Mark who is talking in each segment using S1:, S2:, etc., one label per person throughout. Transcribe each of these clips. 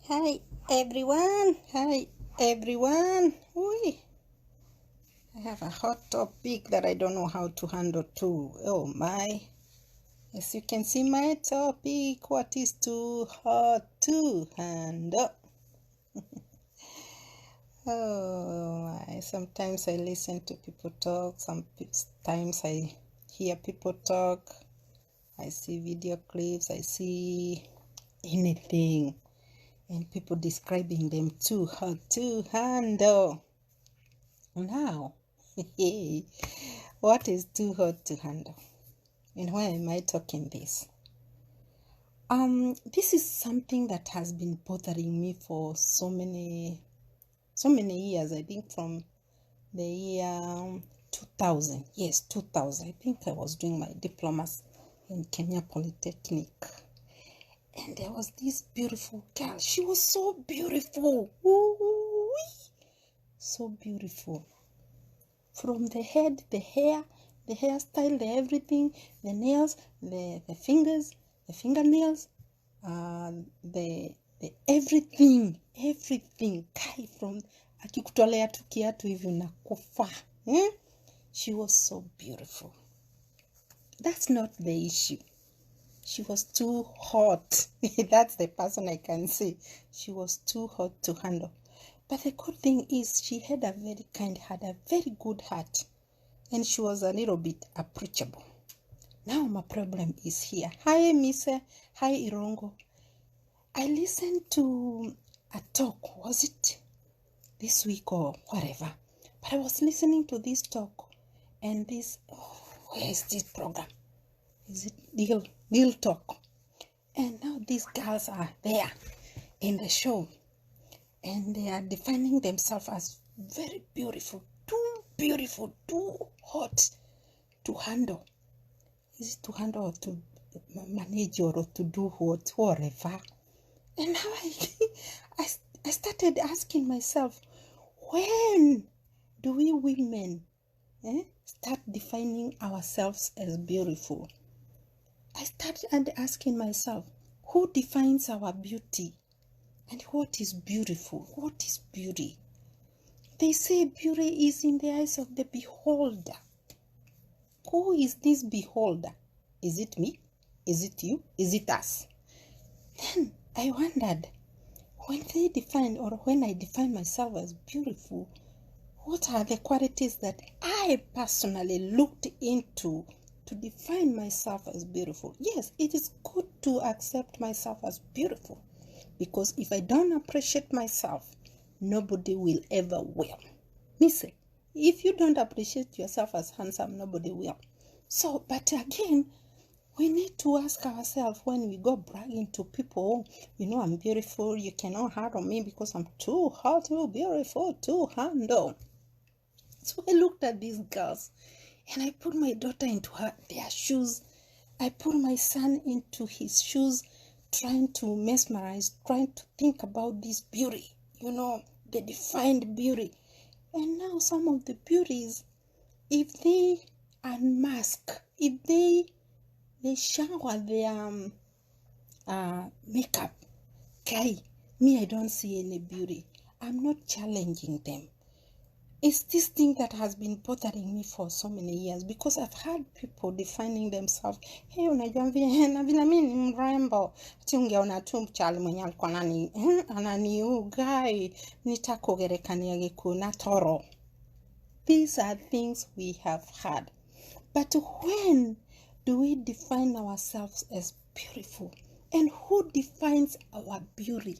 S1: Hi everyone. Hi everyone. Oi. I have a hot topic that I don't know how to handle too. Oh my. As you can see my topic, what is too hot to handle? Oh my. Sometimes I listen to people talk. Sometimes I hear people talk. I see video clips. I see anything. And people describing them too hot to handle. Now, what is too hot to handle? And why am I talking this? This is something that has been bothering me for so many years. I think from the year 2000. Yes, 2000. I think I was doing my diplomas in Kenya Polytechnic. And there was this beautiful girl. She was so beautiful. Ooh, so beautiful. From the head, the hair, the hairstyle, the everything, the nails, the fingers, the fingernails, the everything, kai from akikutolea tu kiatu hivi unakufa. She was so beautiful. That's not the issue. She was too hot. That's the person I can say. She was too hot to handle. But the good thing is she had a very good heart. And she was a little bit approachable. Now my problem is here. Hi, Misa. Hi, Irongo. I listened to a talk. Was it this week or whatever? But I was listening to this talk. And where is this program? Is it Deal Talk? And now these girls are there in the show. And they are defining themselves as very beautiful, too hot to handle. Is it to handle or to manage or to do whatever? And now I started asking myself, when do we women start defining ourselves as beautiful? I started asking myself, who defines our beauty? And what is beautiful? What is beauty? They say beauty is in the eyes of the beholder. Who is this beholder? Is it me? Is it you? Is it us? Then I wondered, when I define myself as beautiful, what are the qualities that I personally looked into to define myself as beautiful? Yes, it is good to accept myself as beautiful. Because if I don't appreciate myself, nobody will ever will. Listen, if you don't appreciate yourself as handsome, nobody will. So, but again, we need to ask ourselves when we go bragging to people, I'm beautiful, you cannot handle me because I'm too hot, too beautiful, too handle. So I looked at these girls and I put my daughter into their shoes. I put my son into his shoes, trying to mesmerize, trying to think about this beauty, the defined beauty. And now some of the beauties, if they unmask, if they shower their makeup, me, I don't see any beauty. I'm not challenging them. It's this thing that has been bothering me for so many years because I've heard people defining themselves. Hey, unajua na vile mimi ni mrembo. Ati ungeona tu mchali mwenye alikuwa ananiugai nitakugerekania gikuna toro. These are things we have heard. But when do we define ourselves as beautiful? And who defines our beauty?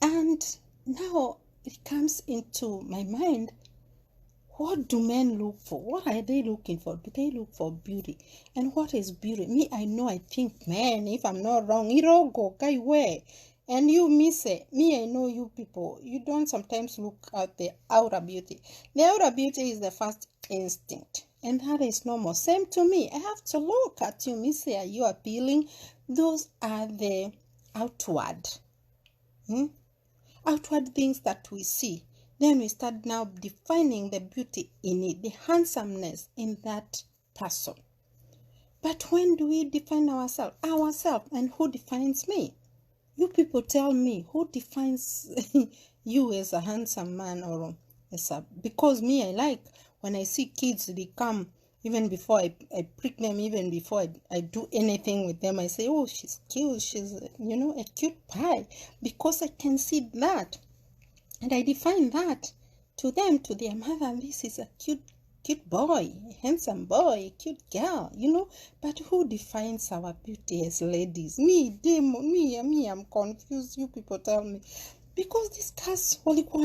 S1: And now it comes into my mind, what do men look for? What are they looking for? Do they look for beauty? And what is beauty? Me, I think, man, if I'm not wrong, irogo, kai we. And you, me, I know you people, you don't sometimes look at the outer beauty. The outer beauty is the first instinct. And that is normal. Same to me. I have to look at you, are you appealing? Those are the outward. Outward things that we see. Then we start now defining the beauty in it, the handsomeness in that person. But when do we define ourselves? And who defines me? You people tell me, who defines you as a handsome man or as a, because me, I like when I see kids, they come, even before I prick them, even before I do anything with them, I say, oh, she's cute, she's, a cute pie, because I can see that. And I define that to them, to their mother, this is a cute boy, a handsome boy, a cute girl, But who defines our beauty as ladies? Me, I'm confused. You people tell me. Because these cars walikuwa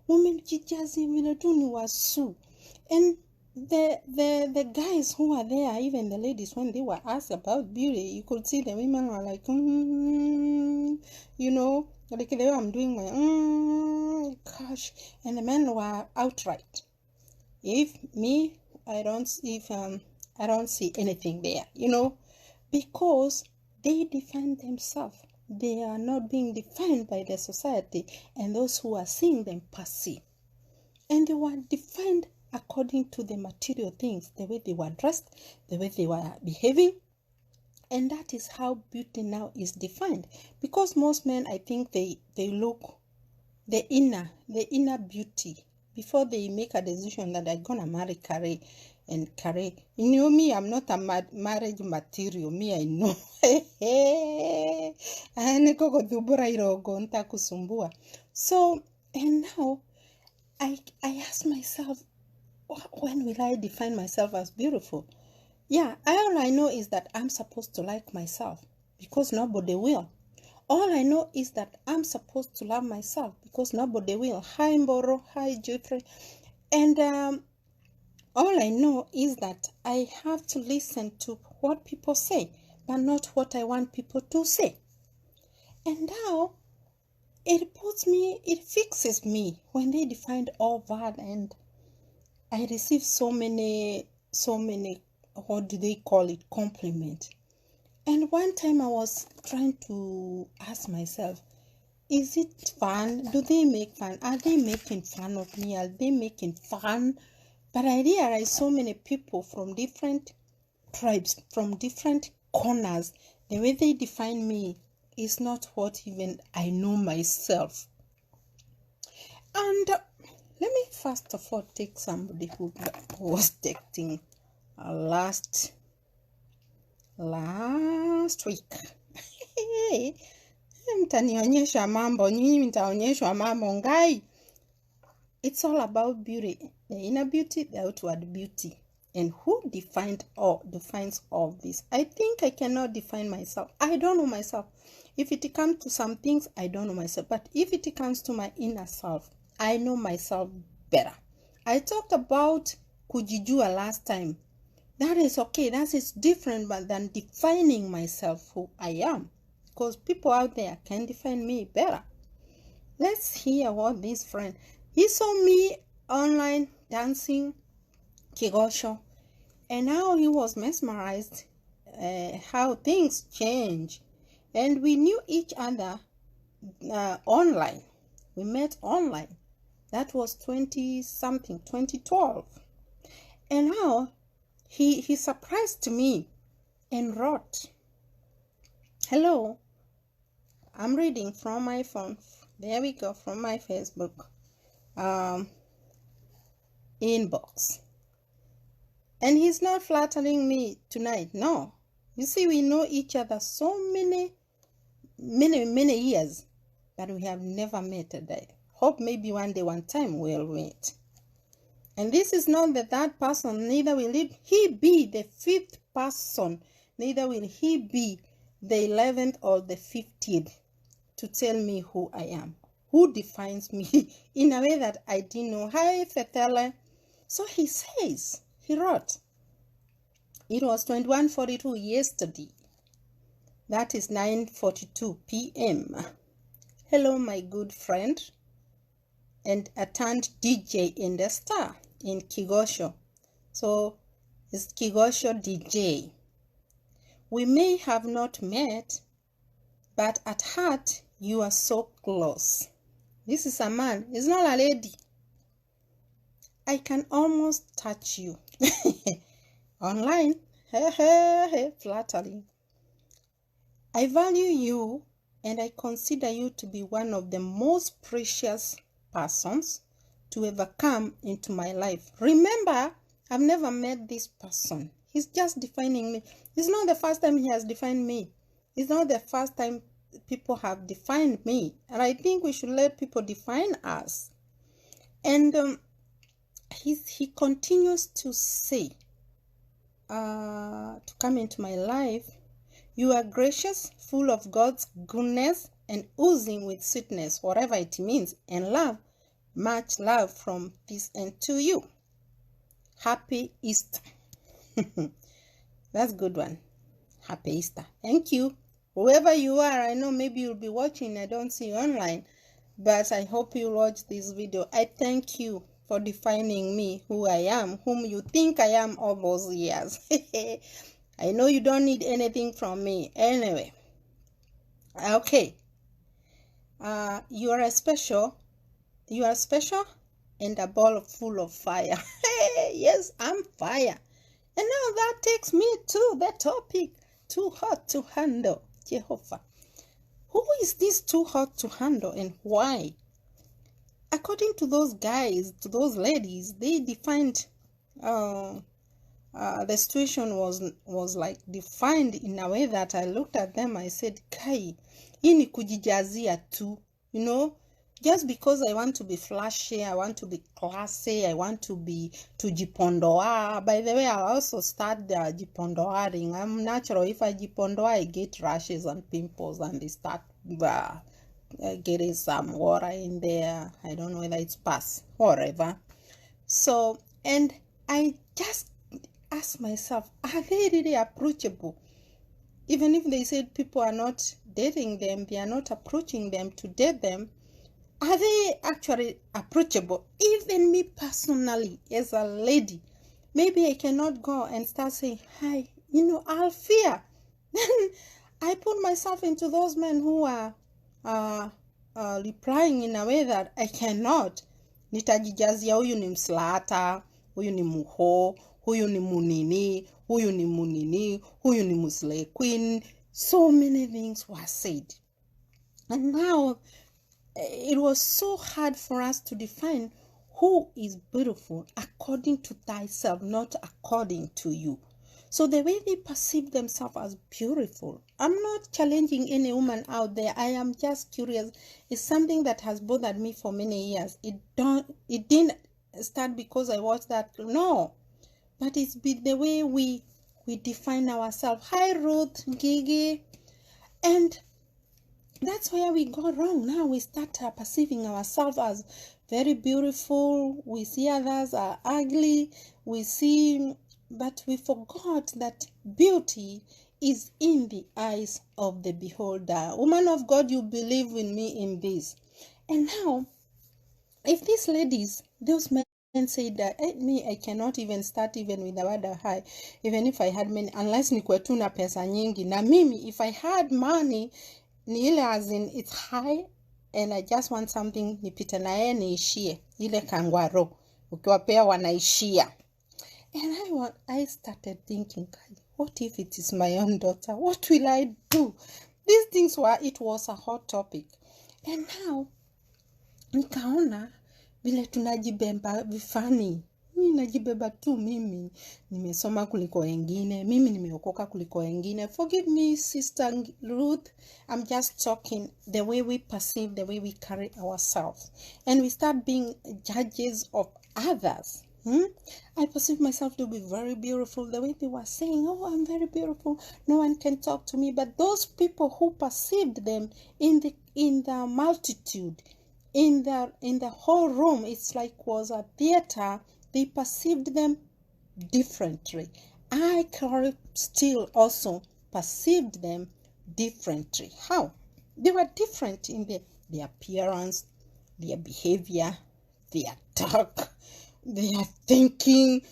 S1: wamejijazi vile tu ni wasu. And the guys who are there, even the ladies, when they were asked about beauty, you could see the women were like, like the way I'm doing my, gosh. And the men were outright. If me, I don't see anything there, because they define themselves. They are not being defined by the society and those who are seeing them perceive. And they were defined according to the material things, the way they were dressed, the way they were behaving. And that is how beauty now is defined. Because most men, I think they look the inner beauty before they make a decision that they're gonna marry Carrie and Carrie. Me, I'm not a marriage material. Me, I know. So, and now I ask myself, when will I define myself as beautiful? Yeah, all I know is that I'm supposed to like myself, because nobody will. All I know is that I'm supposed to love myself, because nobody will. Hi, Mboro. Hi, Jeffrey. And all I know is that I have to listen to what people say, but not what I want people to say. And now it fixes me when they defined all that, and I receive so many, what do they call it, compliment. And one time I was trying to ask myself, is it fun? Do they make fun? Are they making fun of me? Are they making fun? But I realized so many people from different tribes, from different corners, the way they define me is not what even I know myself. And let me first of all take somebody who was dating last week. Mtanionyesha mambo, nyinyi mtaonyeshwa mambo ngai. It's all about beauty, the inner beauty, the outward beauty. And who defines all this? I think I cannot define myself. I don't know myself. If it comes to some things, I don't know myself. But if it comes to my inner self, I know myself better. I talked about kujijua last time. That is okay. That is different than defining myself who I am. Because people out there can define me better. Let's hear what this friend, he saw me online dancing Kigosho, and how he was mesmerized, how things change. And we knew each other online. We met online. That was 2012. And now he surprised me and wrote, hello, I'm reading from my phone. There we go, from my Facebook inbox. And he's not flattering me tonight. No. You see, we know each other so many years, but we have never met a day. Hope maybe one day, one time we'll meet. And this is not the third person, neither will he be the fifth person, neither will he be the 11th or the 15th to tell me who I am, who defines me in a way that I didn't know. Hi, Fetele. So he says, he wrote, it was 21:42 yesterday. That is 9:42 p.m. Hello, my good friend and a turned DJ in the star in Kigosho. So it's Kigosho DJ. We may have not met, but at heart you are so close. This is a man, it's not a lady. I can almost touch you. Online, flattering. I value you and I consider you to be one of the most precious persons to ever come into my life. Remember, I've never met this person. He's just defining me. It's not the first time he has defined me. It's not the first time people have defined me. And I think we should let people define us. And he continues to say, to come into my life, you are gracious, full of God's goodness, and oozing with sweetness, whatever it means, and love. Much love from this end to you. Happy Easter. That's a good one. Happy Easter. Thank you. Whoever you are, I know maybe you'll be watching. I don't see you online, but I hope you watch this video. I thank you for defining me, who I am, whom you think I am all those years. I know you don't need anything from me. Anyway, okay. You are special and a ball full of fire. Yes, I'm fire. And now that takes me to the topic, too hot to handle. Jehovah. Who is this too hot to handle and why? According to those guys, to those ladies, they defined the situation was like defined in a way that I looked at them, I said, Kai, hii ni kujijazia tu, you know, just because I want to be flashy, I want to be classy, I want to jipondoa. By the way, I also start jipondoaring. I'm natural. If I jipondoa, I get rashes and pimples and they start getting some water in there. I don't know whether it's pus, whatever. So, and I just ask myself, are they really approachable? Even if they said people are not dating them, they are not approaching them to date them, are they actually approachable? Even me personally, as a lady, maybe I cannot go and start saying, hi, you know, I'll fear. Then I put myself into those men who are replying in a way that I cannot. Nitajijazia, huyu ni mslata, huyu ni muho, huyu ni munini, huyu ni munini, huyu ni musle queen. So many things were said. And now, it was so hard for us to define who is beautiful according to thyself, not according to you. So the way they perceive themselves as beautiful, I'm not challenging any woman out there. I am just curious. It's something that has bothered me for many years. It didn't start because I watched that. No, but it's been the way we define ourselves. Hi, Ruth, Gigi, and that's where we go wrong. Now we start perceiving ourselves as very beautiful. We see others are ugly. But we forgot that beauty is in the eyes of the beholder. Woman of God, you believe in me in this. And now, if these ladies, those men say that me, I cannot even start even with the word high, even if I had money, unless nikuwe tu na pesa nyingi. Na mimi, if I had money, ni ile as in it's high and I just want something nipite na yeye niishie ile kangwaro ukiwapea wanaishia. And I started thinking, what if it is my own daughter? What will I do? These things it was a hot topic. And now nikaona vile tunajibemba vifani. Mimi najibeba tu, mimi nimesoma kuliko wengine, mimi nimeokoka kuliko wengine. Forgive me, Sister Ruth. I'm just talking the way we perceive, the way we carry ourselves. And we start being judges of others. I perceive myself to be very beautiful. The way they were saying, oh, I'm very beautiful, no one can talk to me. But those people who perceived them in the multitude, in the whole room, it's like was a theater. They perceived them differently. I still also perceived them differently. How? They were different in their appearance, their behavior, their talk, their thinking.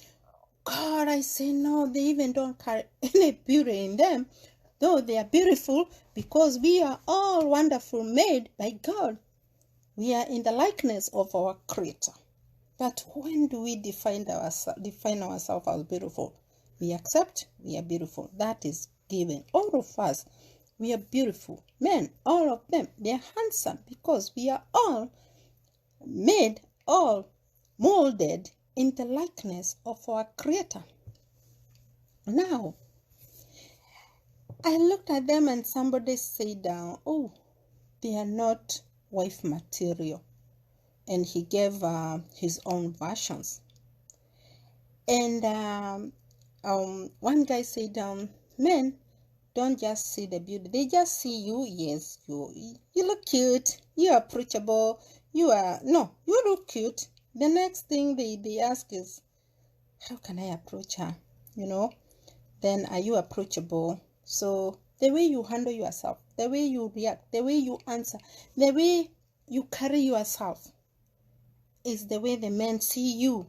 S1: God, I say no, they even don't carry any beauty in them, though they are beautiful, because we are all wonderful made by God. We are in the likeness of our Creator. But when do we define ourselves as beautiful? We accept we are beautiful. That is given. All of us, We are beautiful. Men, all of them, they are handsome because we are all made, all molded in the likeness of our Creator. Now, I looked at them and somebody said, oh, they are not wife material. And he gave his own versions. And one guy said, men don't just see the beauty. They just see you. Yes, you look cute. You are approachable. You look cute. The next thing they ask is, how can I approach her? Then are you approachable? So the way you handle yourself, the way you react, the way you answer, the way you carry yourself is the way the men see you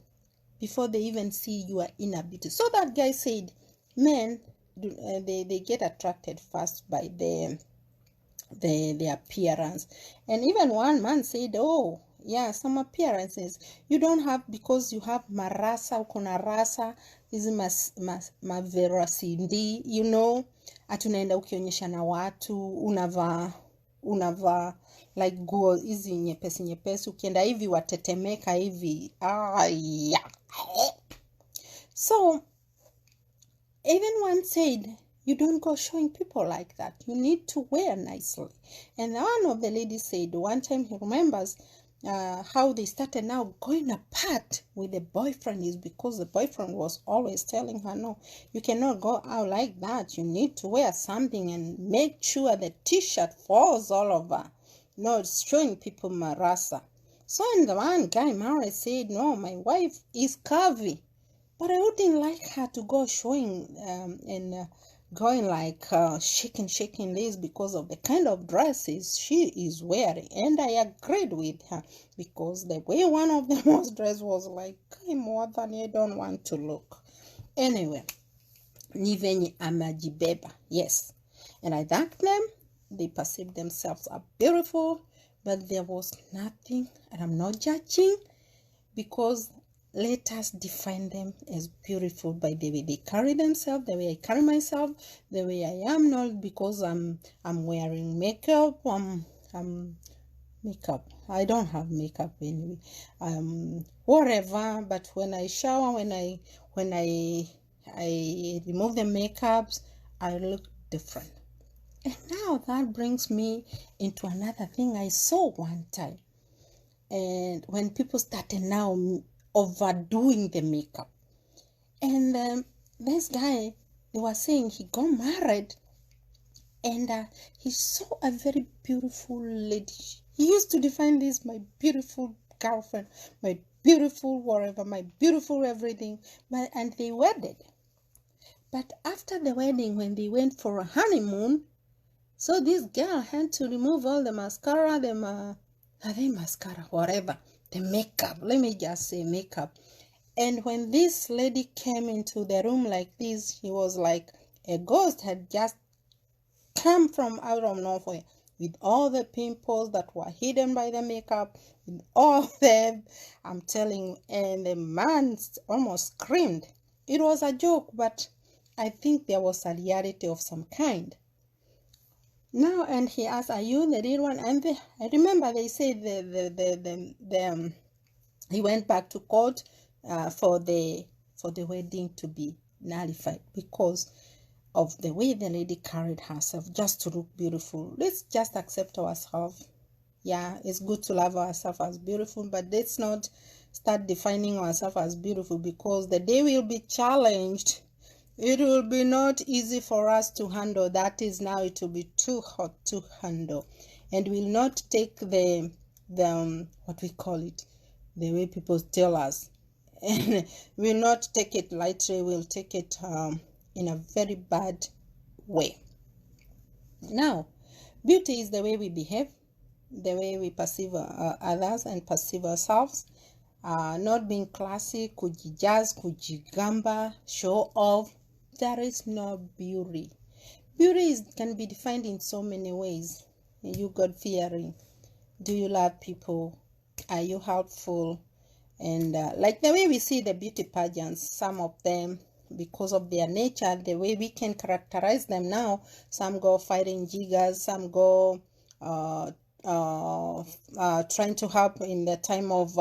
S1: before they even see your inner beauty. So that guy said, men, they get attracted first by the appearance. And even one man said, oh, yeah, some appearances you don't have because you have marasa, ukona rasa, hizi maverasindi, atunaenda ukionyesha na watu, unavaa like nguo hizi nyepesi, ukienda hivi watetemeka hivi. Yeah. So even one said, you don't go showing people like that. You need to wear nicely. And one of the ladies said one time he remembers how they started now going apart with the boyfriend is because the boyfriend was always telling her, no, you cannot go out like that. You need to wear something and make sure the t-shirt falls all over. No, it's showing people marasa. So and the one guy, Mara, said, no, my wife is curvy. But I wouldn't like her to go showing and going like shaking this because of the kind of dresses she is wearing. And I agreed with her because the way one of them was dressed was like more than I don't want to look. Anyway, ni venye amajibeba. Yes. And I thanked them. They perceived themselves as beautiful, but there was nothing, and I'm not judging because let us define them as beautiful by the way they carry themselves, the way I carry myself, the way I am, not because I'm wearing makeup. Makeup. I don't have makeup anyway. Whatever. But when I shower, when I remove the makeups, I look different. And now that brings me into another thing I saw one time. And when people started now overdoing the makeup. And this guy, they were saying he got married and he saw a very beautiful lady. He used to define this, my beautiful girlfriend, my beautiful whatever, my beautiful everything. And they wedded. But after the wedding, when they went for a honeymoon, so this girl had to remove all the mascara, whatever. The makeup, let me just say makeup. And when this lady came into the room like this, she was like a ghost had just come from out of nowhere with all the pimples that were hidden by the makeup, with all them, I'm telling you, and the man almost screamed. It was a joke, but I think there was a reality of some kind. Now, and he asked, are you the real one? And I remember they said he went back to court for the wedding to be nullified because of the way the lady carried herself just to look beautiful. Let's just accept ourselves. Yeah, it's good to love ourselves as beautiful, but let's not start defining ourselves as beautiful because the day we'll be challenged, it will be not easy for us to handle. That is now, it will be too hot to handle. And we'll not take the what we call it, the way people tell us. And we'll not take it lightly. We'll take it in a very bad way. Now, beauty is the way we behave, the way we perceive others and perceive ourselves. Not being classy, kujijaz, kujigamba, show off. There is no beauty. Beauty can be defined in so many ways. Are you God-fearing? Do you love people? Are you helpful? And like the way we see the beauty pageants, some of them, because of their nature, the way we can characterize them now. Some go fighting jiggers, some go trying to help in the time of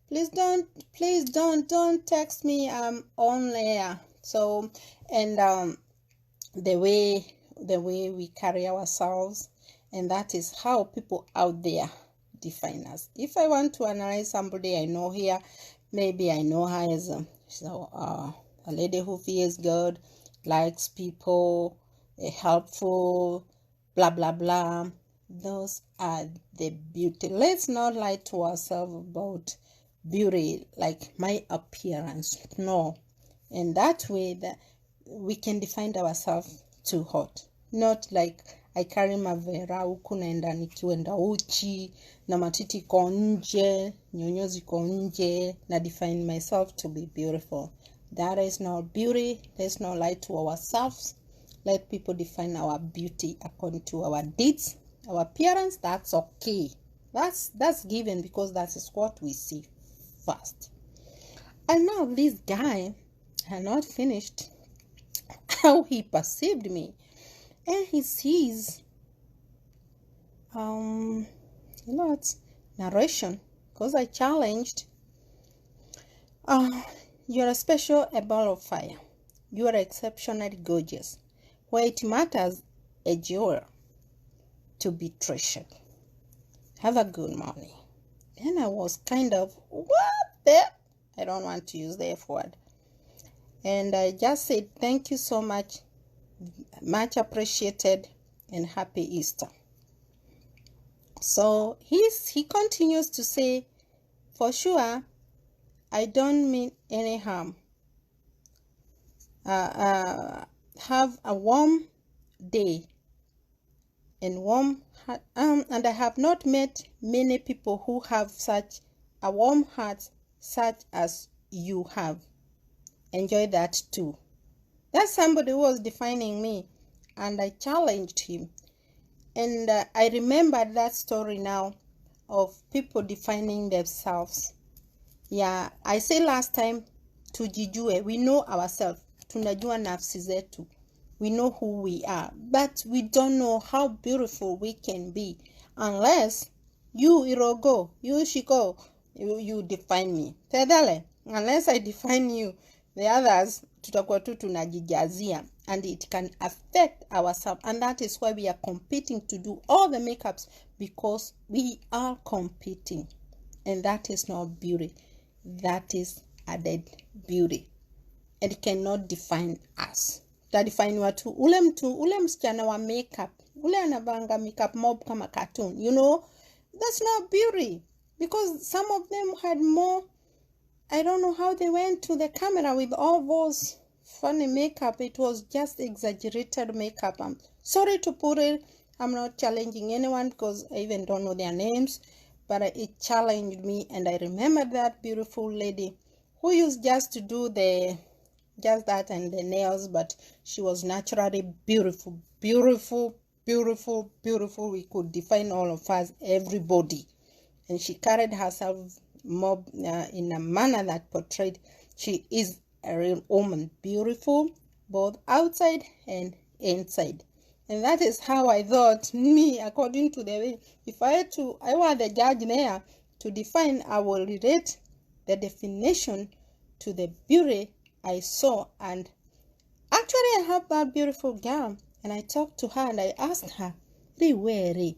S1: please don't text me, I'm on air. So, and the way we carry ourselves, and that is how people out there define us. If I want to analyze somebody I know here, maybe I know her as a lady who fears God, likes people, helpful, blah blah blah. Those are the beauty. Let's not lie to ourselves about beauty, like my appearance. No. And that way that we can define ourselves too hot. Not like I carry mavera huku naenda nikiwenda uchi na matiti iko nje, nyonyo ziko nje, na define myself to be beautiful. That is not beauty. Let's not lie to ourselves. Let people define our beauty according to our deeds, our appearance. That's okay. That's given, because that is what we see first. And now this guy had not finished how he perceived me, and he sees it's narration, because I challenged, you're a special, a ball of fire, you are exceptionally gorgeous, where it matters, a jewel to be treasured. Have a good morning. Then I was kind of, what the, I don't want to use the F word, and I just said, thank you so much, much appreciated, and happy Easter. So he continues to say, for sure, I don't mean any harm. Have a warm day and warm heart. And I have not met many people who have such a warm heart such as you have. Enjoy that too. That's somebody who was defining me, and I challenged him. And I remember that story now of people defining themselves. Yeah, I say last time, tujijue, we know ourselves. Tunajua nafsi zetu. We know who we are, but we don't know how beautiful we can be unless you, Irogo, you, Shiko, you define me. Tedale, unless I define you, the others tutakuwa tu tunajijazia, and it can affect ourselves, and that is why we are competing to do all the makeups, because we are competing, and that is not beauty. That is added beauty. It cannot define us. Ta define watu ule msichana wa makeup, ule anavanga makeup mob kama cartoon, you know, that's not beauty, because some of them had more. I don't know how they went to the camera with all those funny makeup. It was just exaggerated makeup. I'm sorry to put it. I'm not challenging anyone, because I even don't know their names, but it challenged me. And I remember that beautiful lady who used just to do just that and the nails, but she was naturally beautiful, beautiful, beautiful, beautiful. We could define all of us, everybody. And she carried herself more in a manner that portrayed she is a real woman, beautiful both outside and inside. And that is how I thought, me, according to the way, if I were the judge there to define, I will relate the definition to the beauty I saw. And actually I have that beautiful girl, and I talked to her and I asked her, Riweri,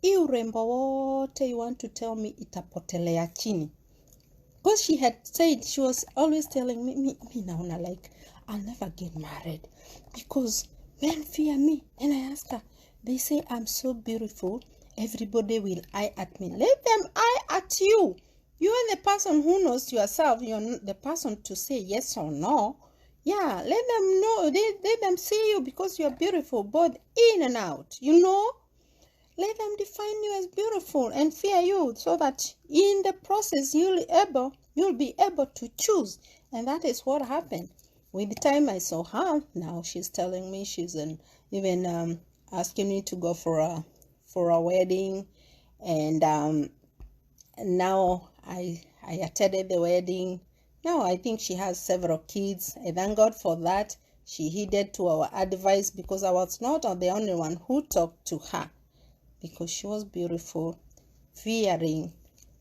S1: hii urembo wote you want to tell me itapotelea chini? Because she had said, she was always telling me naona like I'll never get married because men fear me. And I asked her, they say I'm so beautiful, everybody will eye at me. Let them eye at you. You are the person who knows yourself. You're the person to say yes or no. Yeah, let them know. Let them see you because you're beautiful, both in and out, you know. Let them define you as beautiful and fear you, so that in the process you'll be able to choose. And that is what happened. With the time I saw her, now she's telling me she's even asking me to go for a wedding, and now I attended the wedding. Now I think she has several kids. I thank God for that. She heeded to our advice, because I was not the only one who talked to her, because she was beautiful, fearing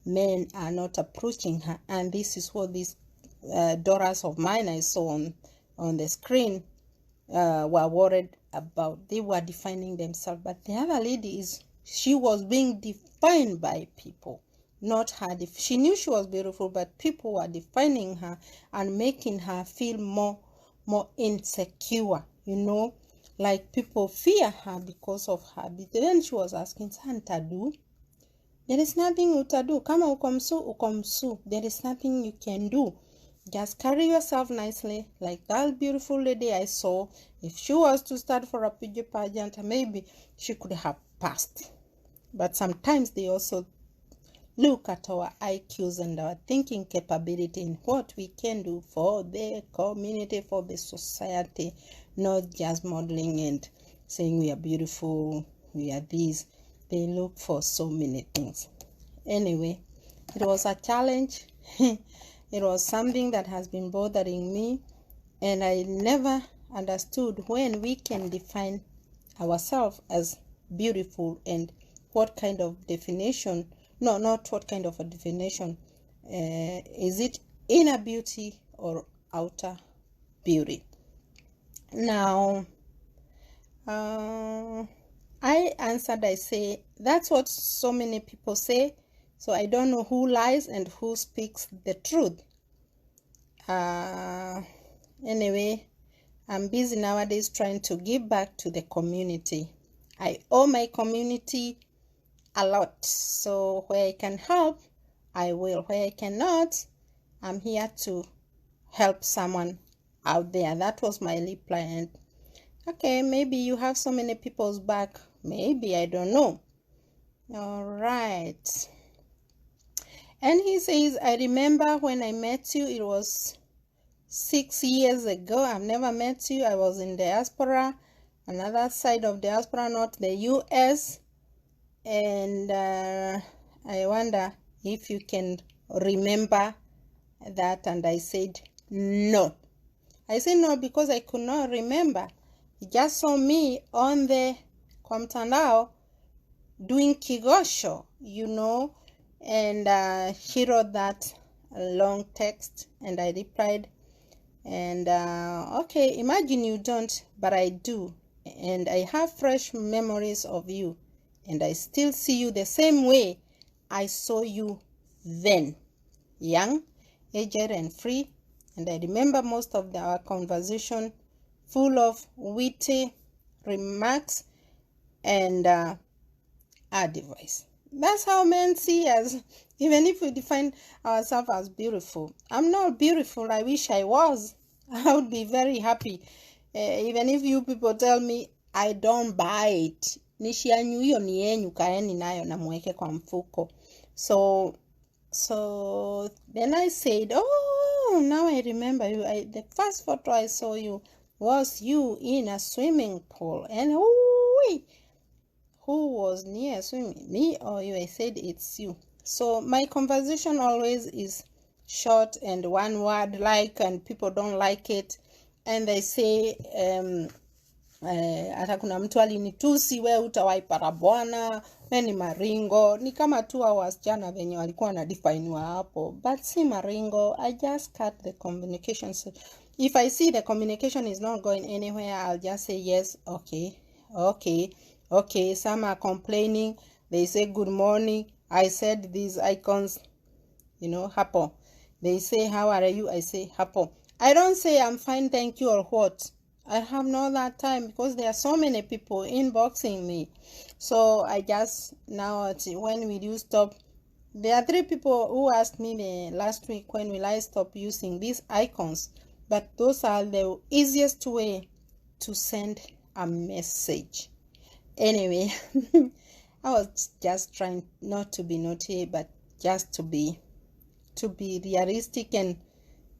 S1: men are not approaching her. And this is what these daughters of mine I saw on the screen were worried about. They were defining themselves, but the other lady she was being defined by people, not her. She knew she was beautiful, but people were defining her and making her feel more insecure, like people fear her because of her. But then she was asking, Santa, do there is nothing utadu. Kama ukomsu. There is nothing you can do. Just carry yourself nicely, like that beautiful lady I saw. If she was to start for a PG pageant, maybe she could have passed. But sometimes they also look at our IQs and our thinking capability in what we can do for the community, for the society, not just modeling and saying we are beautiful, we are this. They look for so many things. Anyway, it was a challenge. It was something that has been bothering me, and I never understood when we can define ourselves as beautiful and what kind of definition, no, not what kind of a definition, is it inner beauty or outer beauty? Now, I answered, I say, that's what so many people say, so I don't know who lies and who speaks the truth. Anyway, I'm busy nowadays trying to give back to the community. I owe my community a lot, so where I can help, I will. Where I cannot, I'm here to help someone out there. That was my reply. And okay, maybe you have so many people's back. Maybe, I don't know. All right. And he says, I remember when I met you, it was 6 years ago. I've never met you. I was in diaspora, another side of diaspora, not the US. And I wonder if you can remember that. And I said, no. I said no because I could not remember. He just saw me on the Mtandao doing kigosho, and he wrote that long text, and I replied, and okay, imagine you don't, but I do, and I have fresh memories of you, and I still see you the same way I saw you then, young, aged, and free. And I remember most of our conversation full of witty remarks and advice. That's how men see us, even if we define ourselves as beautiful. I'm not beautiful. I wish I was. I would be very happy. Even if you people tell me I don't buy it. So then I said, oh, now I remember you. The first photo I saw you was you in a swimming pool. And who was near swimming, me or you? I said it's you. So my conversation always is short and one word like, and people don't like it, and they say hata kuna mtu alinitusi, we utawaipata bwana, ni maringo. Ni kama tu hao wasichana venye walikuwa na definiwa hapo, but si maringo. I just cut the communication. So if I see the communication is not going anywhere, I'll just say yes, okay. Some are complaining. They say good morning. I said these icons, hapo. They say how are you? I say hapo. I don't say I'm fine, thank you, or what. I have not that time because there are so many people inboxing me. So I just now, when will you stop? There are 3 people who asked me the last week, when will I stop using these icons? But those are the easiest way to send a message. Anyway, I was just trying not to be naughty, but just to be realistic and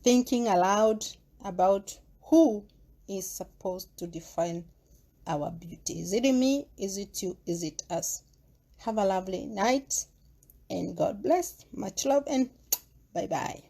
S1: thinking aloud about who is supposed to define our beauty. Is it me? Is it you? Is it us? Have a lovely night and God bless. Much love and bye-bye.